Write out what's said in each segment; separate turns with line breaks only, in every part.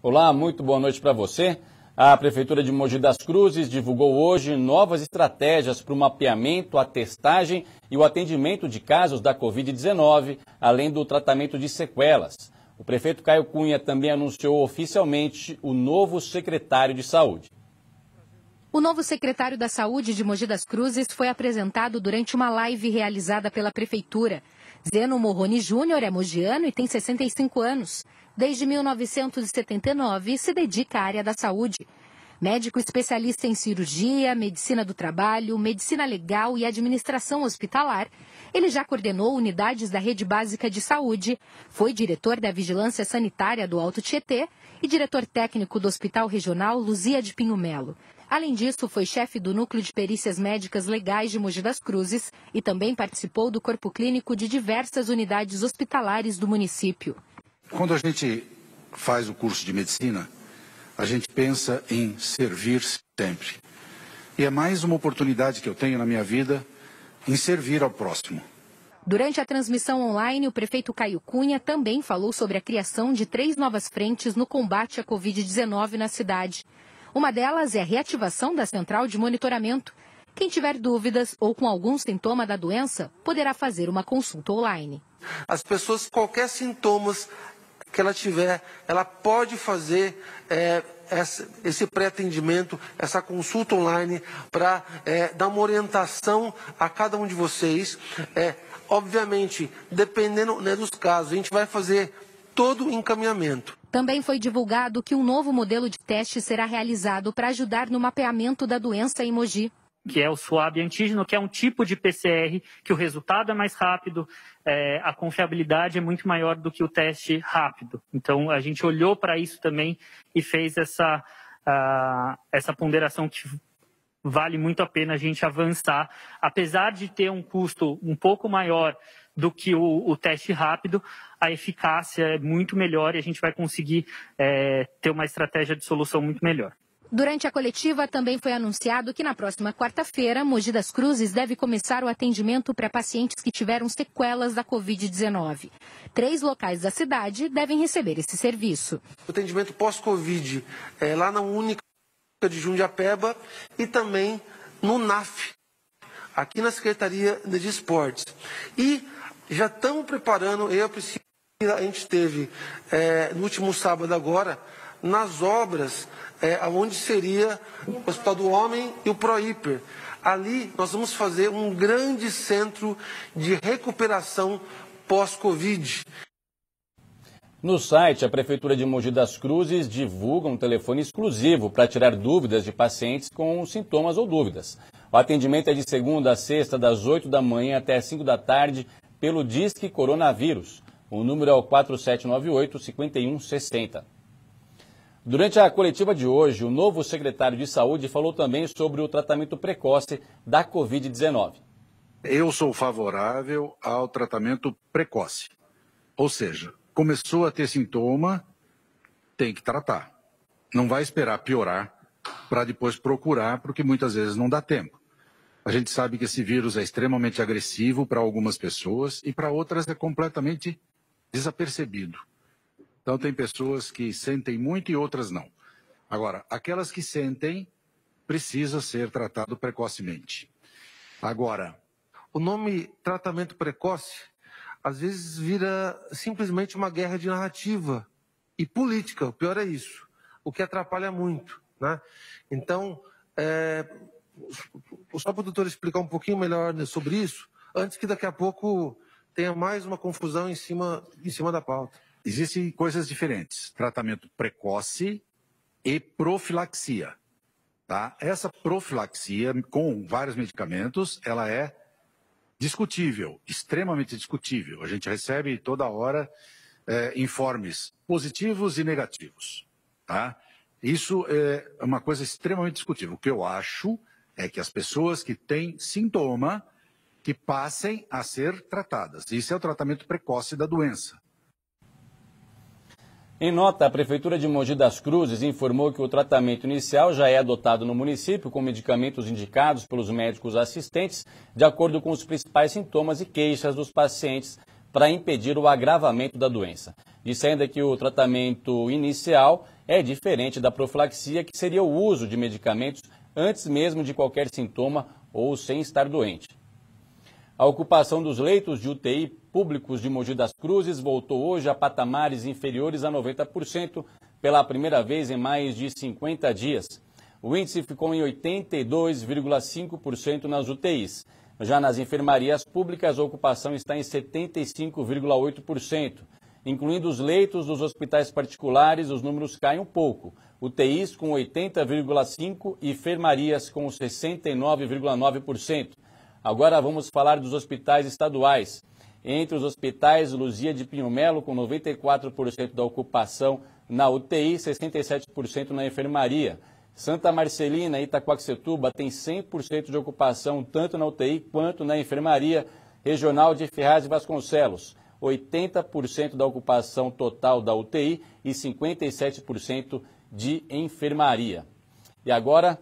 Olá, muito boa noite para você. A Prefeitura de Mogi das Cruzes divulgou hoje novas estratégias para o mapeamento, a testagem e o atendimento de casos da Covid-19, além do tratamento de sequelas. O prefeito Caio Cunha também anunciou oficialmente o novo secretário de Saúde.
O novo secretário da Saúde de Mogi das Cruzes foi apresentado durante uma live realizada pela Prefeitura. Zeno Morrone Júnior é mogiano e tem 65 anos. Desde 1979, se dedica à área da saúde. Médico especialista em cirurgia, medicina do trabalho, medicina legal e administração hospitalar, ele já coordenou unidades da Rede Básica de Saúde, foi diretor da Vigilância Sanitária do Alto Tietê e diretor técnico do Hospital Regional Luzia de Pinho Melo. Além disso, foi chefe do Núcleo de Perícias Médicas Legais de Mogi das Cruzes e também participou do corpo clínico de diversas unidades hospitalares do município.
Quando a gente faz o curso de medicina, a gente pensa em servir sempre. E é mais uma oportunidade que eu tenho na minha vida em servir ao próximo.
Durante a transmissão online, o prefeito Caio Cunha também falou sobre a criação de 3 novas frentes no combate à Covid-19 na cidade. Uma delas é a reativação da central de monitoramento. Quem tiver dúvidas ou com algum sintoma da doença, poderá fazer uma consulta online.
As pessoas, qualquer sintomas que ela tiver, ela pode fazer esse pré-atendimento, essa consulta online para dar uma orientação a cada um de vocês. Obviamente, dependendo dos casos, a gente vai fazer todo o encaminhamento.
Também foi divulgado que um novo modelo de teste será realizado para ajudar no mapeamento da doença em Mogi.
Que é o swab antígeno, que é um tipo de PCR, que o resultado é mais rápido, a confiabilidade é muito maior do que o teste rápido. Então, a gente olhou para isso também e fez essa ponderação que vale muito a pena a gente avançar. Apesar de ter um custo um pouco maior do que o teste rápido, a eficácia é muito melhor e a gente vai conseguir ter uma estratégia de solução muito melhor.
Durante a coletiva, também foi anunciado que na próxima quarta-feira, Mogi das Cruzes deve começar o atendimento para pacientes que tiveram sequelas da Covid-19. 3 locais da cidade devem receber esse serviço.
O atendimento pós-Covid lá na Única de Jundiapeba e também no NAF, aqui na Secretaria de Esportes. E já estamos preparando, a gente esteve no último sábado agora, nas obras onde seria o Hospital do Homem e o ProHiper. Ali nós vamos fazer um grande centro de recuperação pós-Covid.
No site, a Prefeitura de Mogi das Cruzes divulga um telefone exclusivo para tirar dúvidas de pacientes com sintomas ou dúvidas. O atendimento é de segunda a sexta, das 8 da manhã até as 5 da tarde, pelo Disque Coronavírus. O número é o 4798-5160. Durante a coletiva de hoje, o novo secretário de Saúde falou também sobre o tratamento precoce da Covid-19.
Eu sou favorável ao tratamento precoce. Ou seja, começou a ter sintoma, tem que tratar. Não vai esperar piorar para depois procurar, porque muitas vezes não dá tempo. A gente sabe que esse vírus é extremamente agressivo para algumas pessoas e para outras é completamente desapercebido. Então, tem pessoas que sentem muito e outras não. Agora, aquelas que sentem, precisa ser tratado precocemente. Agora,
o nome tratamento precoce, às vezes vira simplesmente uma guerra de narrativa e política. O pior é isso, o que atrapalha muito, né? Então, só para o doutor explicar um pouquinho melhor sobre isso, antes que daqui a pouco tenha mais uma confusão em cima da pauta.
Existem coisas diferentes, tratamento precoce e profilaxia. Tá? Essa profilaxia, com vários medicamentos, ela é discutível, extremamente discutível. A gente recebe toda hora informes positivos e negativos. Tá? Isso é uma coisa extremamente discutível. O que eu acho é que as pessoas que têm sintoma, que passem a ser tratadas. Isso é o tratamento precoce da doença.
Em nota, a Prefeitura de Mogi das Cruzes informou que o tratamento inicial já é adotado no município com medicamentos indicados pelos médicos assistentes de acordo com os principais sintomas e queixas dos pacientes para impedir o agravamento da doença. Disse ainda que o tratamento inicial é diferente da profilaxia, que seria o uso de medicamentos antes mesmo de qualquer sintoma ou sem estar doente. A ocupação dos leitos de UTI públicos de Mogi das Cruzes voltou hoje a patamares inferiores a 90% pela primeira vez em mais de 50 dias. O índice ficou em 82,5% nas UTIs. Já nas enfermarias públicas, a ocupação está em 75,8%. Incluindo os leitos dos hospitais particulares, os números caem um pouco. UTIs com 80,5% e enfermarias com 69,9%. Agora vamos falar dos hospitais estaduais. Entre os hospitais, Luzia de Pinho Melo, com 94% da ocupação na UTI, 67% na enfermaria. Santa Marcelina e Itaquaquecetuba tem 100% de ocupação tanto na UTI quanto na enfermaria. Regional de Ferraz e Vasconcelos, 80% da ocupação total da UTI e 57% de enfermaria. E agora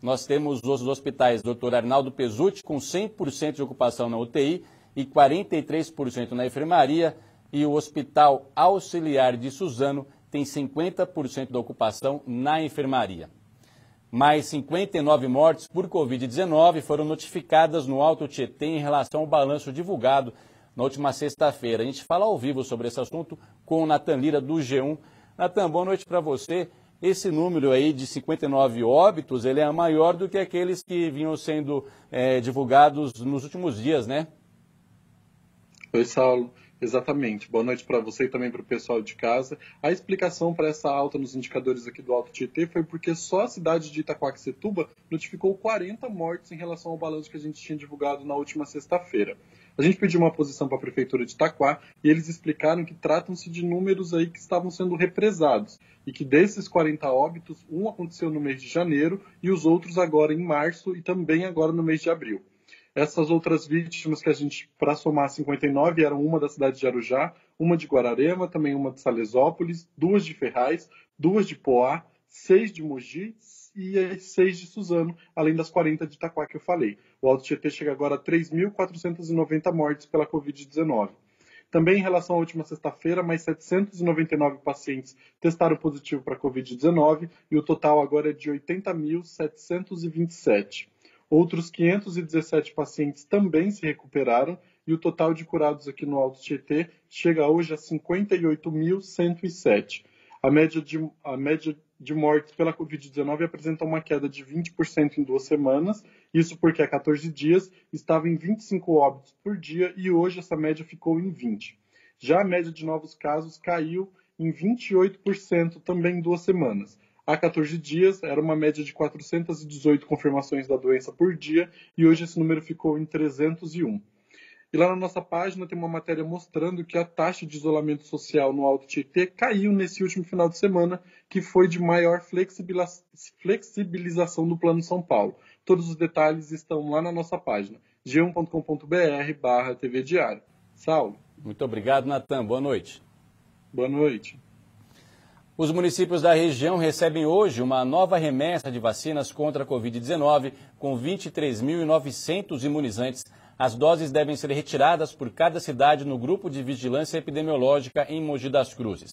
nós temos os hospitais Dr. Arnaldo Pesutti com 100% de ocupação na UTI e 43% na enfermaria, e o Hospital Auxiliar de Suzano tem 50% da ocupação na enfermaria. Mais 59 mortes por Covid-19 foram notificadas no Alto Tietê em relação ao balanço divulgado na última sexta-feira. A gente fala ao vivo sobre esse assunto com o Natan Lira, do G1. Natan, boa noite para você. Esse número aí de 59 óbitos, ele é maior do que aqueles que vinham sendo divulgados nos últimos dias, né?
Oi, Saulo. Exatamente. Boa noite para você e também para o pessoal de casa. A explicação para essa alta nos indicadores aqui do Alto Tietê foi porque só a cidade de Itaquaquecetuba notificou 40 mortes em relação ao balanço que a gente tinha divulgado na última sexta-feira. A gente pediu uma posição para a Prefeitura de Itaquá e eles explicaram que tratam-se de números aí que estavam sendo represados e que desses 40 óbitos, um aconteceu no mês de janeiro e os outros agora em março e também agora no mês de abril. Essas outras vítimas que a gente, para somar 59, eram uma da cidade de Arujá, uma de Guararema, também uma de Salesópolis, 2 de Ferraz, 2 de Poá, 6 de Mogi e 6 de Suzano, além das 40 de Itaquá que eu falei. O Alto Tietê chega agora a 3.490 mortes pela Covid-19. Também em relação à última sexta-feira, mais 799 pacientes testaram positivo para a Covid-19 e o total agora é de 80.727. Outros 517 pacientes também se recuperaram e o total de curados aqui no Alto Tietê chega hoje a 58.107. A média de mortes pela Covid-19 apresenta uma queda de 20% em 2 semanas, isso porque há 14 dias estava em 25 óbitos por dia e hoje essa média ficou em 20. Já a média de novos casos caiu em 28% também em 2 semanas. Há 14 dias, era uma média de 418 confirmações da doença por dia e hoje esse número ficou em 301. E lá na nossa página tem uma matéria mostrando que a taxa de isolamento social no Alto Tietê caiu nesse último final de semana, que foi de maior flexibilização do Plano São Paulo. Todos os detalhes estão lá na nossa página, g1.com.br/TV Diário. Saulo.
Muito obrigado, Natan. Boa noite.
Boa noite.
Os municípios da região recebem hoje uma nova remessa de vacinas contra a Covid-19 com 23.900 imunizantes. As doses devem ser retiradas por cada cidade no grupo de vigilância epidemiológica em Mogi das Cruzes.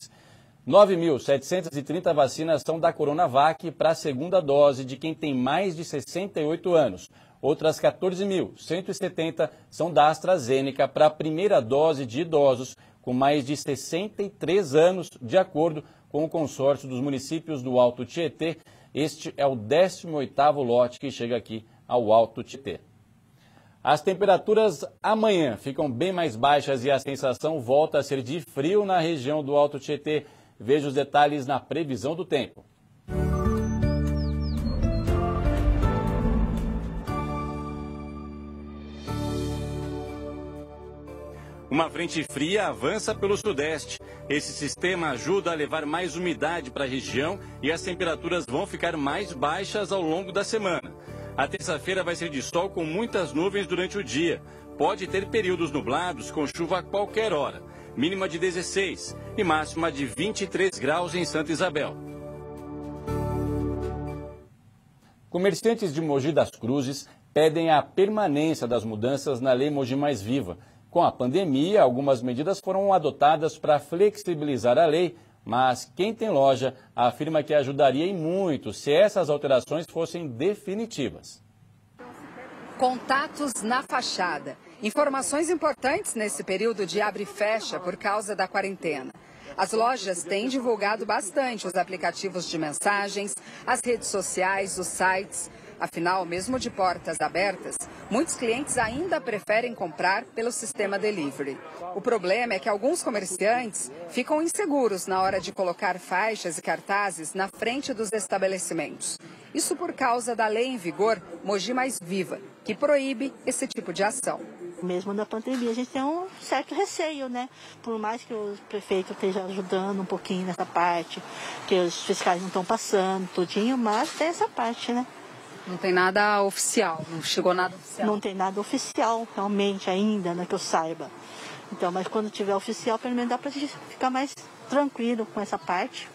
9.730 vacinas são da Coronavac para a segunda dose de quem tem mais de 68 anos. Outras 14.170 são da AstraZeneca para a primeira dose de idosos com mais de 63 anos, de acordo com o consórcio dos municípios do Alto Tietê. Este é o 18º lote que chega aqui ao Alto Tietê. As temperaturas amanhã ficam bem mais baixas e a sensação volta a ser de frio na região do Alto Tietê. Veja os detalhes na previsão do tempo. Uma frente fria avança pelo sudeste. Esse sistema ajuda a levar mais umidade para a região e as temperaturas vão ficar mais baixas ao longo da semana. A terça-feira vai ser de sol com muitas nuvens durante o dia. Pode ter períodos nublados com chuva a qualquer hora. Mínima de 16 e máxima de 23 graus em Santa Isabel. Comerciantes de Mogi das Cruzes pedem a permanência das mudanças na Lei Mogi Mais Viva. Com a pandemia, algumas medidas foram adotadas para flexibilizar a lei, mas quem tem loja afirma que ajudaria e muito se essas alterações fossem definitivas.
Contatos na fachada. Informações importantes nesse período de abre e fecha por causa da quarentena. As lojas têm divulgado bastante os aplicativos de mensagens, as redes sociais, os sites. Afinal, mesmo de portas abertas, muitos clientes ainda preferem comprar pelo sistema delivery. O problema é que alguns comerciantes ficam inseguros na hora de colocar faixas e cartazes na frente dos estabelecimentos. Isso por causa da lei em vigor Mogi Mais Viva, que proíbe esse tipo de ação.
Mesmo na pandemia, a gente tem um certo receio, né? Por mais que o prefeito esteja ajudando um pouquinho nessa parte, que os fiscais não estão passando tudinho, mas tem essa parte, né?
Não tem nada oficial, não chegou nada oficial.
Não tem nada oficial, realmente, ainda, né, que eu saiba. Então, mas quando tiver oficial, pelo menos dá pra gente ficar mais tranquilo com essa parte.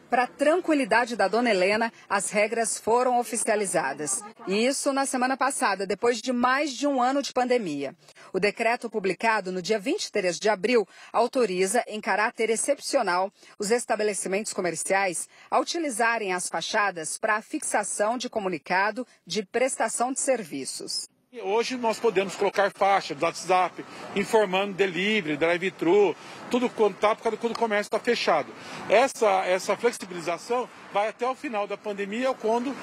Para a tranquilidade da dona Helena, as regras foram oficializadas. E isso na semana passada, depois de mais de um ano de pandemia. O decreto publicado no dia 23 de abril autoriza, em caráter excepcional, os estabelecimentos comerciais a utilizarem as fachadas para a fixação de comunicado de prestação de serviços.
Hoje nós podemos colocar faixa do WhatsApp, informando delivery, drive-thru, tudo quando o comércio está fechado. Essa flexibilização vai até o final da pandemia, quando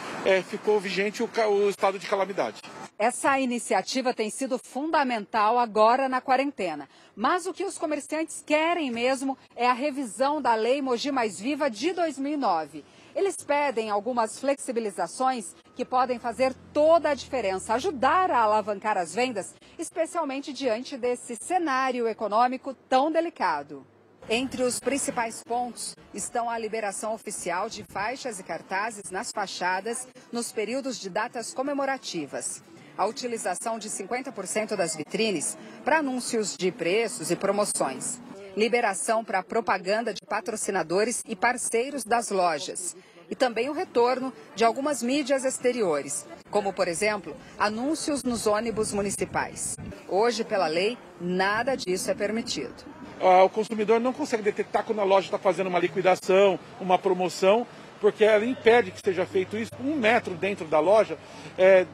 ficou vigente o estado de calamidade.
Essa iniciativa tem sido fundamental agora na quarentena. Mas o que os comerciantes querem mesmo é a revisão da Lei Mogi Mais Viva de 2009. Eles pedem algumas flexibilizações que podem fazer toda a diferença, ajudar a alavancar as vendas, especialmente diante desse cenário econômico tão delicado. Entre os principais pontos estão a liberação oficial de faixas e cartazes nas fachadas nos períodos de datas comemorativas, a utilização de 50% das vitrines para anúncios de preços e promoções, liberação para propaganda de patrocinadores e parceiros das lojas, e também o retorno de algumas mídias exteriores, como, por exemplo, anúncios nos ônibus municipais. Hoje, pela lei, nada disso é permitido.
O consumidor não consegue detectar quando a loja está fazendo uma liquidação, uma promoção, porque ela impede que seja feito isso. 1 metro dentro da loja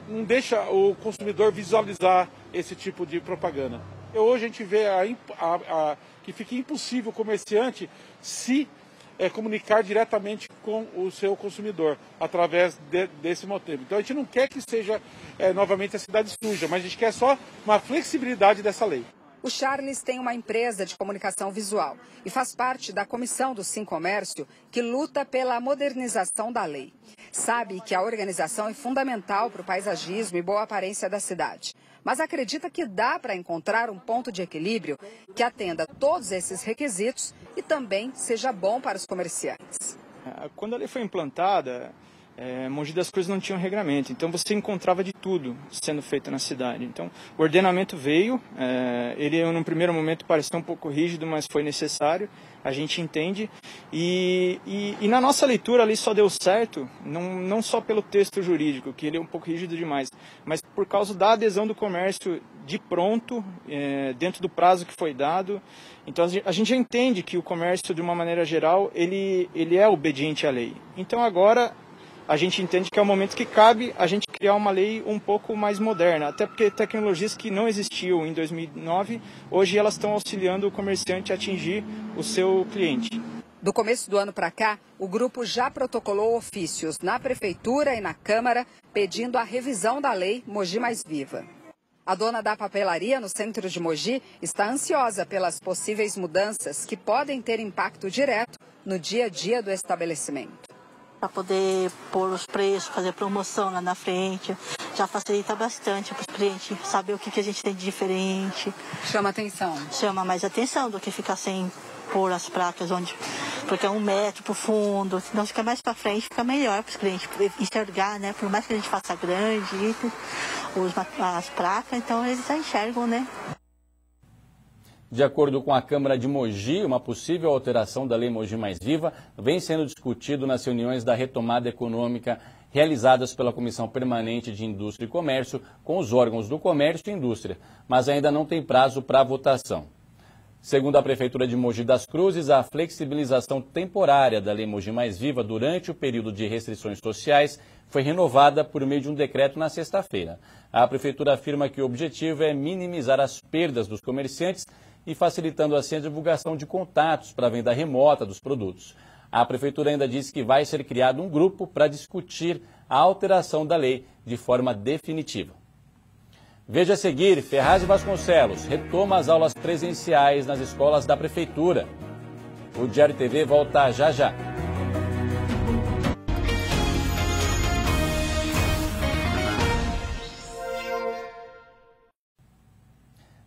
não deixa o consumidor visualizar esse tipo de propaganda. Hoje a gente vê que fica impossível o comerciante se comunicar diretamente com o seu consumidor através desse motivo. Então a gente não quer que seja novamente a cidade suja, mas a gente quer só uma flexibilidade dessa lei.
O Charles tem uma empresa de comunicação visual e faz parte da comissão do Sincomércio, que luta pela modernização da lei. Sabe que a organização é fundamental para o paisagismo e boa aparência da cidade, mas acredita que dá para encontrar um ponto de equilíbrio que atenda todos esses requisitos e também seja bom para os comerciantes.
Quando a lei foi implantada, Mogi das Cruzes não tinha um regramento, então você encontrava de tudo sendo feito na cidade. Então o ordenamento veio, ele num primeiro momento pareceu um pouco rígido, mas foi necessário, a gente entende. E na nossa leitura ali só deu certo, não só pelo texto jurídico, que ele é um pouco rígido demais, mas por causa da adesão do comércio de pronto, dentro do prazo que foi dado. Então a gente já entende que o comércio, de uma maneira geral, ele é obediente à lei. Então agora a gente entende que é o momento que cabe a gente criar uma lei um pouco mais moderna, até porque tecnologias que não existiam em 2009, hoje elas estão auxiliando o comerciante a atingir o seu cliente.
Do começo do ano para cá, o grupo já protocolou ofícios na Prefeitura e na Câmara pedindo a revisão da lei Mogi Mais Viva. A dona da papelaria no centro de Mogi está ansiosa pelas possíveis mudanças que podem ter impacto direto no dia a dia do estabelecimento.
Para poder pôr os preços, fazer promoção lá na frente, já facilita bastante para os clientes saber o que a gente tem de diferente.
Chama atenção.
Chama mais atenção do que ficar sem pôr as placas, porque é 1 metro para o fundo, senão fica mais para frente, fica melhor para os clientes enxergar, né? Por mais que a gente faça grande, as placas, então eles já enxergam, né?
De acordo com a Câmara de Mogi, uma possível alteração da Lei Mogi Mais Viva vem sendo discutido nas reuniões da retomada econômica realizadas pela Comissão Permanente de Indústria e Comércio com os órgãos do comércio e indústria, mas ainda não tem prazo para votação. Segundo a Prefeitura de Mogi das Cruzes, a flexibilização temporária da Lei Mogi Mais Viva durante o período de restrições sociais foi renovada por meio de um decreto na sexta-feira. A Prefeitura afirma que o objetivo é minimizar as perdas dos comerciantes e facilitando assim a divulgação de contatos para a venda remota dos produtos. A Prefeitura ainda disse que vai ser criado um grupo para discutir a alteração da lei de forma definitiva. Veja a seguir, Ferraz de Vasconcelos retoma as aulas presenciais nas escolas da Prefeitura. O Diário TV volta já já.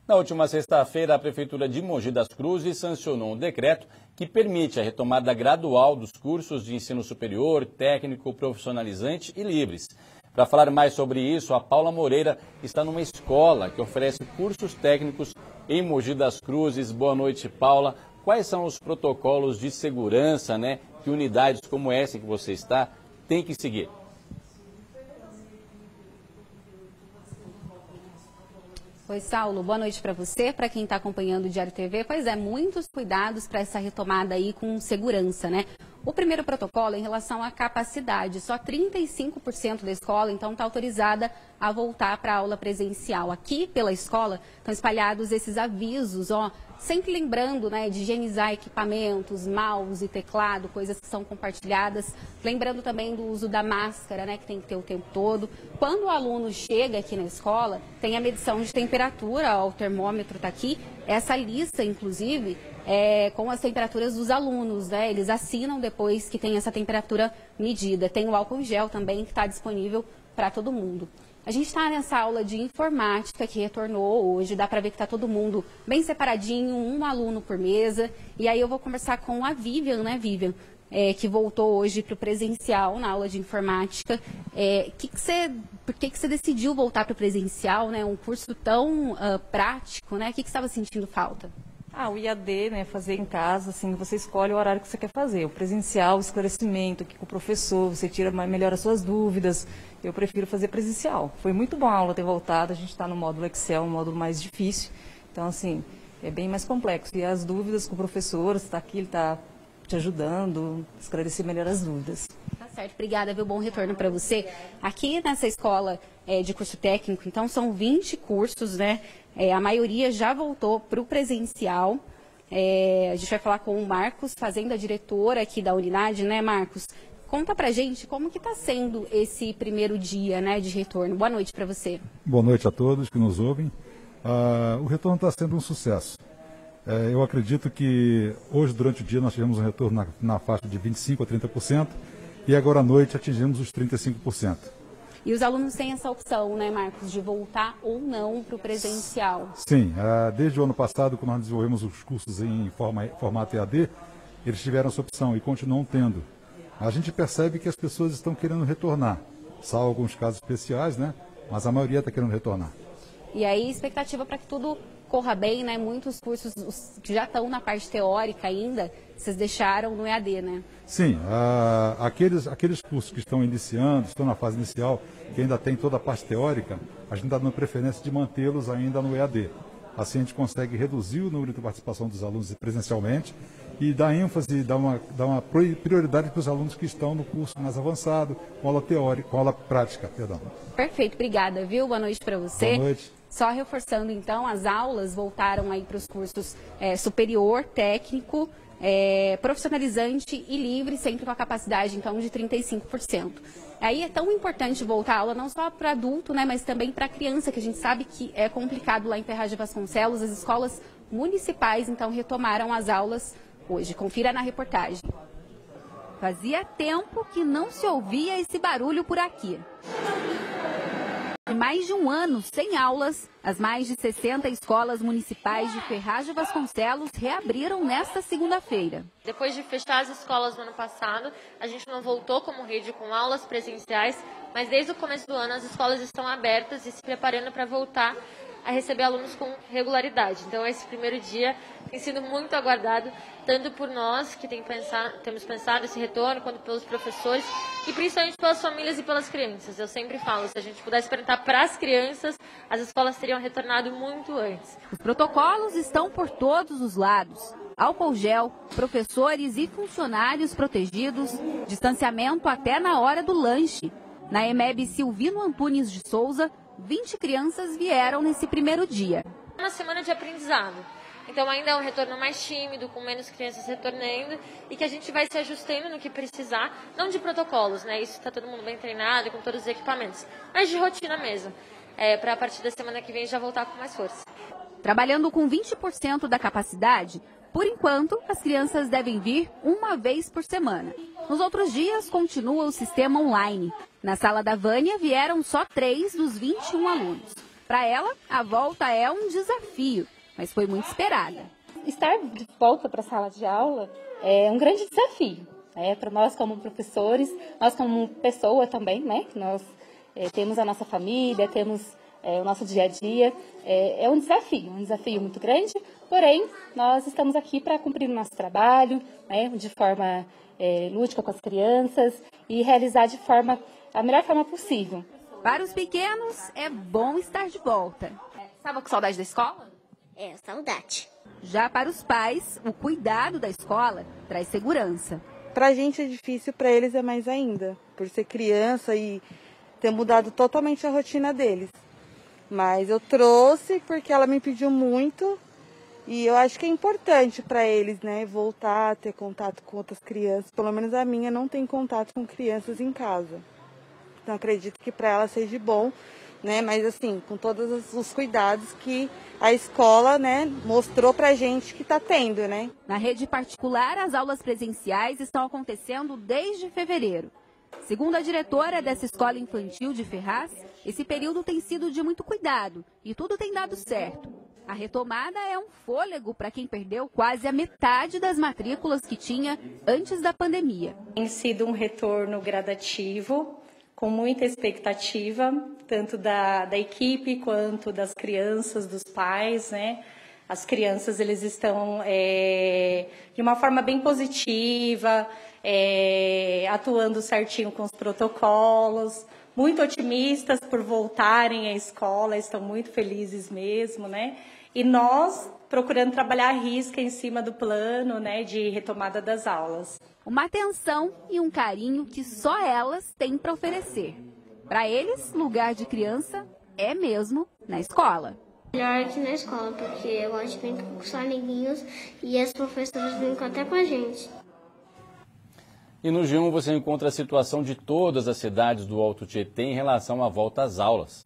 Na última sexta-feira, a Prefeitura de Mogi das Cruzes sancionou um decreto que permite a retomada gradual dos cursos de ensino superior, técnico, profissionalizante e livres. Para falar mais sobre isso, a Paula Moreira está numa escola que oferece cursos técnicos em Mogi das Cruzes. Boa noite, Paula. Quais são os protocolos de segurança, que unidades como essa que você está têm que seguir?
Oi, Saulo, boa noite para você, para quem está acompanhando o Diário TV. Pois é, muitos cuidados para essa retomada aí com segurança, O primeiro protocolo é em relação à capacidade. Só 35% da escola, então, está autorizada a voltar para a aula presencial. Aqui, pela escola, estão espalhados esses avisos, sempre lembrando, de higienizar equipamentos, mouse e teclado, coisas que são compartilhadas. Lembrando também do uso da máscara, que tem que ter o tempo todo. Quando o aluno chega aqui na escola, tem a medição de temperatura, o termômetro está aqui. Essa lista, inclusive, com as temperaturas dos alunos, Eles assinam depois que tem essa temperatura medida. Tem o álcool gel também que está disponível para todo mundo. A gente está nessa aula de informática que retornou hoje, dá para ver que está todo mundo bem separadinho, um aluno por mesa. E aí eu vou conversar com a Vivian, Vivian, que voltou hoje para o presencial na aula de informática. Por que você decidiu voltar para o presencial, um curso tão prático, O que você estava sentindo falta?
O IAD, fazer em casa, assim, você escolhe o horário que você quer fazer. O presencial, o esclarecimento aqui com o professor, você tira melhor as suas dúvidas. Eu prefiro fazer presencial. Foi muito bom a aula ter voltado, a gente está no módulo Excel, um módulo mais difícil. Então, assim, é bem mais complexo. E as dúvidas com o professor, você está aqui, ele está te ajudando, esclarecer melhor as dúvidas.
Tá certo, obrigada, bom retorno para você. Aqui nessa escola de curso técnico, então, são 20 cursos, a maioria já voltou para o presencial. A gente vai falar com o Marcos, fazenda diretora aqui da unidade, Marcos? Conta pra gente como que está sendo esse primeiro dia, de retorno. Boa noite para você.
Boa noite a todos que nos ouvem. O retorno está sendo um sucesso. Eu acredito que hoje, durante o dia, nós tivemos um retorno na faixa de 25% a 30% e agora à noite atingimos os 35%.
E os alunos têm essa opção, Marcos, de voltar ou não para o presencial?
Sim, desde o ano passado, quando nós desenvolvemos os cursos em formato EAD, eles tiveram essa opção e continuam tendo. A gente percebe que as pessoas estão querendo retornar, salvo alguns casos especiais, mas a maioria está querendo retornar.
E aí, expectativa para que tudo corra bem, Muitos cursos que já estão na parte teórica ainda, vocês deixaram no EAD,
Sim, aqueles cursos que estão iniciando, estão na fase inicial, que ainda tem toda a parte teórica, a gente está dando preferência de mantê-los ainda no EAD. Assim a gente consegue reduzir o número de participação dos alunos presencialmente e dar ênfase, dar uma prioridade para os alunos que estão no curso mais avançado, com aula teórica, com aula prática, perdão.
Perfeito, obrigada, viu? Boa noite para você.
Boa noite.
Só reforçando, então, as aulas voltaram aí para os cursos superior, técnico, profissionalizante e livre, sempre com a capacidade, então, de 35%. Aí é tão importante voltar a aula não só para adulto, mas também para criança, que a gente sabe que é complicado lá em Ferraz de Vasconcelos. As escolas municipais, então, retomaram as aulas hoje. Confira na reportagem.
Fazia tempo que não se ouvia esse barulho por aqui. Mais de um ano sem aulas, as mais de 60 escolas municipais de Ferraz de Vasconcelos reabriram nesta segunda-feira.
Depois de fechar as escolas no ano passado, a gente não voltou como rede com aulas presenciais, mas desde o começo do ano as escolas estão abertas e se preparando para voltar a receber alunos com regularidade. Então, esse primeiro dia tem sido muito aguardado, tanto por nós, que temos pensado esse retorno, quanto pelos professores, e principalmente pelas famílias e pelas crianças. Eu sempre falo, se a gente pudesse perguntar para as crianças, as escolas teriam retornado muito antes.
Os protocolos estão por todos os lados. Álcool gel, professores e funcionários protegidos, distanciamento até na hora do lanche. Na EMEB Silvino Antunes de Souza, 20 crianças vieram nesse primeiro dia.
Uma semana de aprendizado. Então ainda é um retorno mais tímido, com menos crianças retornando, e que a gente vai se ajustando no que precisar, não de protocolos, né? Isso está todo mundo bem treinado, com todos os equipamentos, mas de rotina mesmo, para a partir da semana que vem já voltar com mais força.
Trabalhando com 20% da capacidade, por enquanto, as crianças devem vir uma vez por semana. Nos outros dias, continua o sistema online. Na sala da Vânia, vieram só 3 dos 21 alunos. Para ela, a volta é um desafio, mas foi muito esperada.
Estar de volta para a sala de aula é um grande desafio, para nós como professores, nós como pessoa também, né? Que nós temos a nossa família, temos o nosso dia a dia. É um desafio muito grande, porém, nós estamos aqui para cumprir o nosso trabalho, de forma lúdica com as crianças e realizar a melhor forma possível.
Para os pequenos, é bom estar de volta. Estava com saudade da escola?
Saudade.
Já para os pais, o cuidado da escola traz segurança.
Para a gente é difícil, para eles é mais ainda, por ser criança e ter mudado totalmente a rotina deles. Mas eu trouxe porque ela me pediu muito e eu acho que é importante para eles, voltar a ter contato com outras crianças. Pelo menos a minha não tem contato com crianças em casa. Então acredito que para ela seja bom, mas assim, com todos os cuidados que a escola, mostrou pra gente que está tendo,
Na rede particular, as aulas presenciais estão acontecendo desde fevereiro. Segundo a diretora dessa escola infantil de Ferraz, esse período tem sido de muito cuidado e tudo tem dado certo. A retomada é um fôlego para quem perdeu quase a metade das matrículas que tinha antes da pandemia.
Tem sido um retorno gradativo, com muita expectativa, tanto da equipe quanto das crianças, dos pais, As crianças, eles estão de uma forma bem positiva, atuando certinho com os protocolos, muito otimistas por voltarem à escola, estão muito felizes mesmo, E nós procurando trabalhar à risca em cima do plano, de retomada das aulas.
Uma atenção e um carinho que só elas têm para oferecer. Para eles, lugar de criança é mesmo na escola.
Melhor aqui na escola, porque eu gosto de brincar com os amiguinhos e as professoras brincam até com a gente.
E no G1 você encontra a situação de todas as cidades do Alto Tietê em relação à volta às aulas.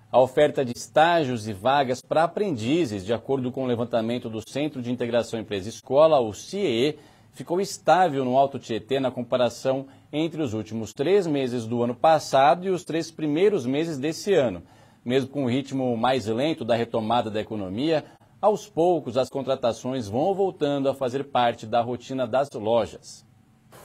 A oferta de estágios e vagas para aprendizes, de acordo com o levantamento do Centro de Integração Empresa-Escola, o CIEE, ficou estável no Alto Tietê na comparação entre os últimos 3 meses do ano passado e os 3 primeiros meses desse ano. Mesmo com o ritmo mais lento da retomada da economia, aos poucos as contratações vão voltando a fazer parte da rotina das lojas.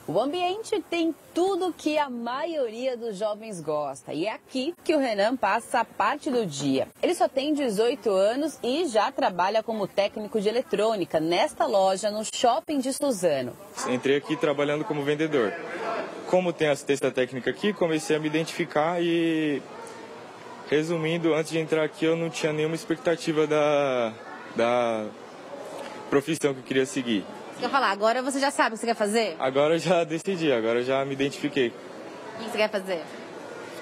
O ambiente tem tudo que a maioria dos jovens gosta e é aqui que o Renan passa parte do dia. Ele só tem 18 anos e já trabalha como técnico de eletrônica nesta loja no shopping de Suzano.
Entrei aqui trabalhando como vendedor. Como tem assistência técnica aqui, comecei a me identificar e, resumindo, antes de entrar aqui eu não tinha nenhuma expectativa da profissão que eu queria seguir.
Quer falar, agora você já sabe o que você quer fazer?
Agora eu já decidi, agora eu já me identifiquei.
O que você quer fazer?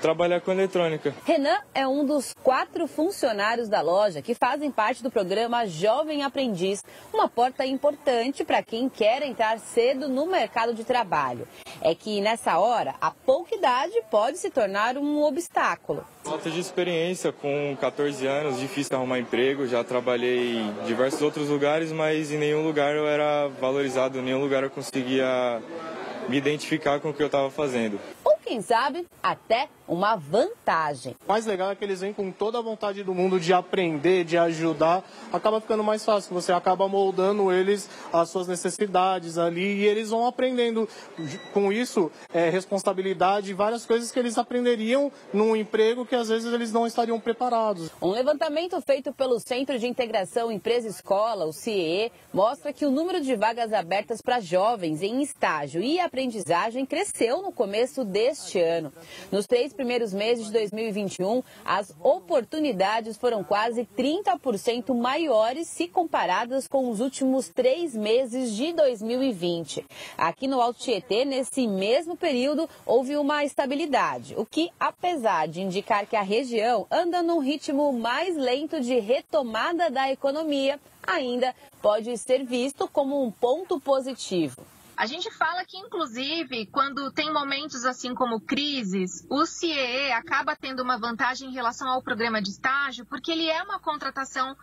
Trabalhar com eletrônica.
Renan é um dos 4 funcionários da loja que fazem parte do programa Jovem Aprendiz, uma porta importante para quem quer entrar cedo no mercado de trabalho. É que nessa hora, a pouca idade pode se tornar um obstáculo.
Falta de experiência, com 14 anos, difícil arrumar emprego. Já trabalhei em diversos outros lugares, mas em nenhum lugar eu era valorizado, em nenhum lugar eu conseguia me identificar com o que eu estava fazendo.
Ou quem sabe, até uma vantagem.
O mais legal é que eles vêm com toda a vontade do mundo de aprender, de ajudar. Acaba ficando mais fácil, você acaba moldando eles às suas necessidades ali e eles vão aprendendo com isso responsabilidade e várias coisas que eles aprenderiam num emprego que às vezes eles não estariam preparados.
Um levantamento feito pelo Centro de Integração Empresa-Escola, o CIEE, mostra que o número de vagas abertas para jovens em estágio e aprendizagem cresceu no começo deste ano. Nos 3 primeiros meses de 2021, as oportunidades foram quase 30% maiores se comparadas com os últimos 3 meses de 2020. Aqui no Alto Tietê, nesse mesmo período, houve uma estabilidade, o que, apesar de indicar que a região anda num ritmo mais lento de retomada da economia, ainda pode ser visto como um ponto positivo.
A gente fala que, inclusive, quando tem momentos assim como crises, o CIEE acaba tendo uma vantagem em relação ao programa de estágio, porque ele é uma contratação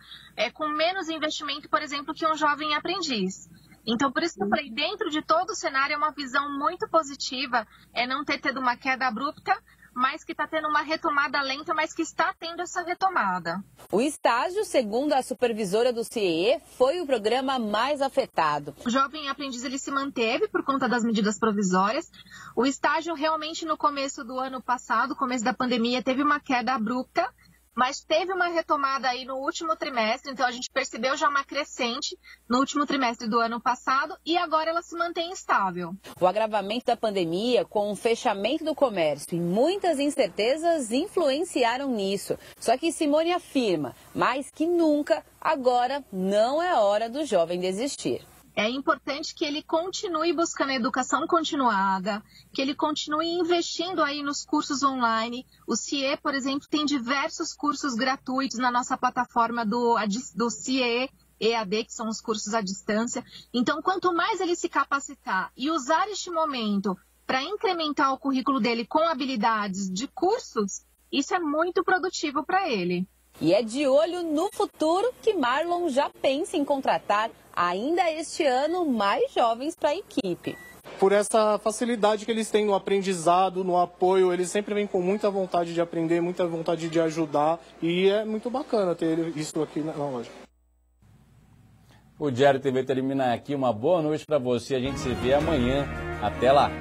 com menos investimento, por exemplo, que um jovem aprendiz. Então, por isso que eu falei, dentro de todo o cenário é uma visão muito positiva, não ter tido uma queda abrupta, mas que está tendo uma retomada lenta, mas que está tendo essa retomada.
O estágio, segundo a supervisora do CIEE, foi o programa mais afetado.
O jovem aprendiz ele se manteve por conta das medidas provisórias. O estágio realmente no começo do ano passado, começo da pandemia, teve uma queda abrupta, mas teve uma retomada aí no último trimestre, então a gente percebeu já uma crescente no último trimestre do ano passado e agora ela se mantém estável.
O agravamento da pandemia com o fechamento do comércio e muitas incertezas influenciaram nisso. Só que Simone afirma, mais que nunca, agora não é hora do jovem desistir.
É importante que ele continue buscando a educação continuada, que ele continue investindo aí nos cursos online. O CIEE, por exemplo, tem diversos cursos gratuitos na nossa plataforma do CIEE EAD, que são os cursos à distância. Então, quanto mais ele se capacitar e usar este momento para incrementar o currículo dele com habilidades de cursos, isso é muito produtivo para ele.
E é de olho no futuro que Marlon já pensa em contratar ainda este ano mais jovens para a equipe.
Por essa facilidade que eles têm no aprendizado, no apoio, eles sempre vêm com muita vontade de aprender, muita vontade de ajudar e é muito bacana ter isso aqui na loja.
O Diário TV termina aqui. Uma boa noite para você. A gente se vê amanhã. Até lá.